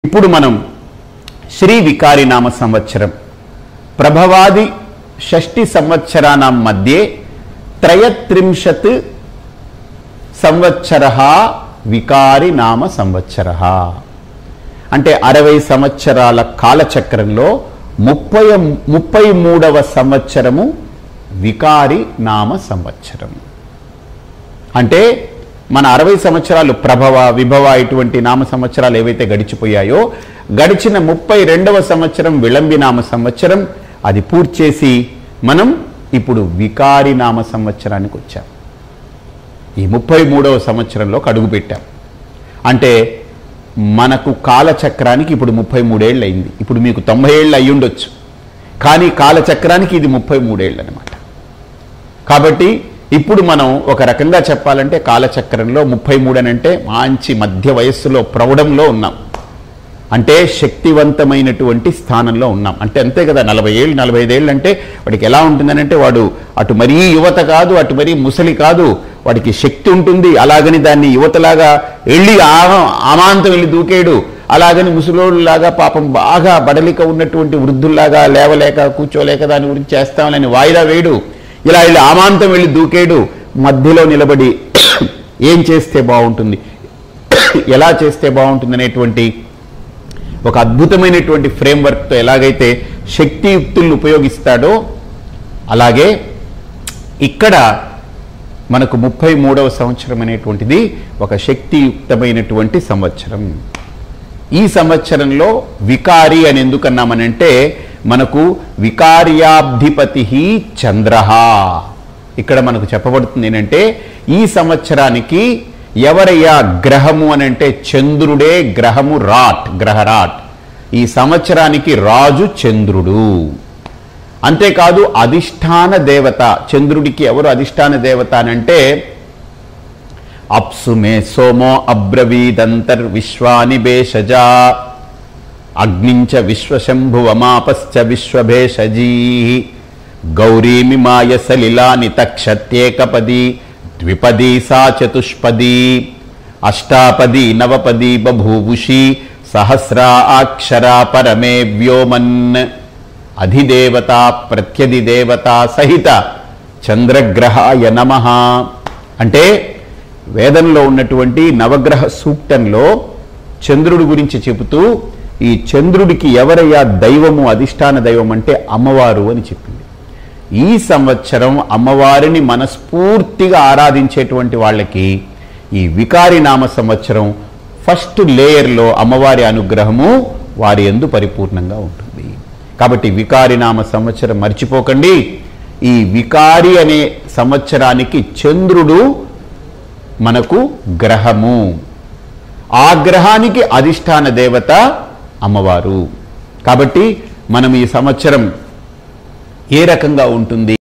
ఇప్పుడు మనం శ్రీ వికారి నామ సంవత్సరం ప్రభవాది షష్ఠి సంవత్సరానాం మధ్యే త్రయత్రింశత్ సంవత్సరః వికారి నామ సంవత్సరః అంటే 60 సంవత్సరాల కాలచక్రంలో 33వ సంవత్సరము వికారి నామ సంవత్సరం. అంటే మన 60 సంవత్సరాలు ప్రభవ విభవ ఇటువంటి నామ సంవత్సరాలు ఏవైతే గడిచిపోయాయో గడిచిన 32వ సంవత్సరం విళంబి నామ సంవత్సరం అది పూర్తి చేసి మనం ఇప్పుడు వికారి నామ సంవత్సరానికి వచ్చాం. ఈ 33వ సంవత్సరంలో అడుగు పెట్టాం. అంటే మనకు కాలచక్రానికి ఇప్పుడు 33 ఏళ్ళు అయింది. ఇప్పుడు మీకు 90 ఏళ్ళు అయి ఉండొచ్చు, కానీ కాలచక్రానికి ఇది 33 ఏళ్ళు అనమాట. కాబట్టి ఇప్పుడు మనం ఒక రకంగా చెప్పాలంటే కాలచక్రంలో 33 అని అంటే మంచి మధ్య వయస్సులో ప్రౌఢంలో ఉన్నాం, అంటే శక్తివంతమైనటువంటి స్థానంలో ఉన్నాం. అంటే అంతే కదా, 40 ఏళ్ళు 45 ఏళ్ళు అంటే వాడికి ఎలా ఉంటుందని అంటే వాడు అటు మరీ యువత కాదు, అటు మరీ ముసలి కాదు, వాడికి శక్తి ఉంటుంది. అలాగని దాన్ని యువతలాగా వెళ్ళి ఆమాంతం వెళ్ళి దూకేడు, అలాగని ముసలోళ్ళలాగా పాపం బాగా బడలిక ఉన్నటువంటి వృద్ధుల్లాగా లేవలేక కూర్చోలేక దాని గురించి చేస్తామని వాయిదా వేయడు. ఇలా వెళ్ళి ఆమాంతం వెళ్ళి దూకేడు. మధ్యలో నిలబడి ఏం చేస్తే బాగుంటుంది, ఎలా చేస్తే బాగుంటుంది అనేటువంటి ఒక అద్భుతమైనటువంటి ఫ్రేమ్వర్క్తో ఎలాగైతే శక్తియుక్తులను ఉపయోగిస్తాడో అలాగే ఇక్కడ మనకు 33వ సంవత్సరం అనేటువంటిది ఒక శక్తియుక్తమైనటువంటి సంవత్సరం. ఈ సంవత్సరంలో వికారి అని ఎందుకన్నామనంటే మనకు వికార్యాధిపతి చంద్రః. ఇక్కడ మనకు చెప్పబడుతుంది ఏంటంటే ఈ సంవత్సరానికి ఎవరయ్యా గ్రహము అని అంటే చంద్రుడే గ్రహము, గ్రహరాట్. ఈ సంవత్సరానికి రాజు చంద్రుడు. అంతేకాదు అధిష్టాన దేవత చంద్రుడికి ఎవరు అధిష్టాన దేవత అనంటే అప్సుమే సోమో అబ్రవీదంతర్ విశ్వాని భేషజా అగ్నించ విశ్వశంభువమాపశ్చ విశ్వభేషజీ గౌరీమిమాయ సలిలాని తక్షత్యేకపది ద్విపదీ సా చతుష్పదీ అష్టాపదీ నవపదీ బభూవుషి సహస్రా అక్షరా పరమే వ్యోమన్ అధిదేవత ప్రత్యధిదేవత సహిత చంద్రగ్రహాయ నమః. అంటే వేదంలో ఉన్నటువంటి నవగ్రహ సూక్తంలో చంద్రుడి గురించి చెబుతూ ఈ చంద్రుడికి ఎవరయ్యా దైవము అధిష్టాన దైవం అంటే అమ్మవారు అని చెప్పింది. ఈ సంవత్సరం అమ్మవారిని మనస్ఫూర్తిగా ఆరాధించేటువంటి వాళ్ళకి ఈ వికారి నామ సంవత్సరం ఫస్ట్ లేయర్లో అమ్మవారి అనుగ్రహము వారి యందు పరిపూర్ణంగా ఉంటుంది. కాబట్టి వికారి నామ సంవత్సరం మర్చిపోకండి. ఈ వికారి అనే సంవత్సరానికి చంద్రుడు మనకు గ్రహము, ఆ గ్రహానికి అధిష్టాన దేవత అమ్మవారు. కాబట్టి మనం ఈ సంవత్సరం ఏ రకంగా ఉంటుంది